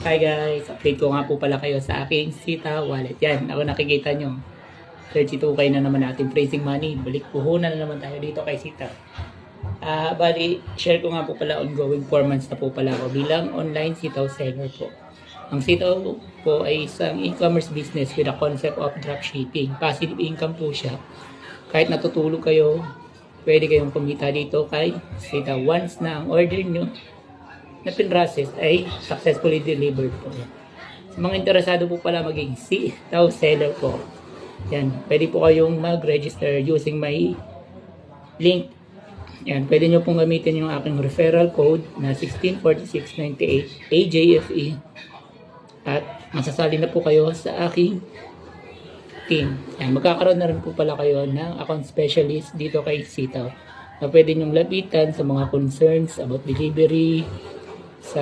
Hi guys, update ko nga po pala kayo sa aking Sita wallet. Yan, ako nakikita nyo. 32k na naman natin praising money. Balik puhunan na naman tayo dito kay Sita. Bali, share ko nga po pala ongoing 4 months na po pala ako bilang online sitaw seller po. Ang sitaw po ay isang e-commerce business with a concept of dropshipping. Passive income po siya. Kahit natutulog kayo, pwede kayong kumita dito kay Sita. Once na ang order nyo na pinrases ay successfully delivered po. Sa mga interesado po pala maging sitaw seller po, yan, pwede po kayong mag-register using my link. Yan, pwede nyo pong gamitin yung aking referral code na 164698 AJFE at masasali na po kayo sa aking team. Yan, magkakaroon na rin po pala kayo ng account specialist dito kay Sitaw na pwede nyong lapitan sa mga concerns about delivery, sa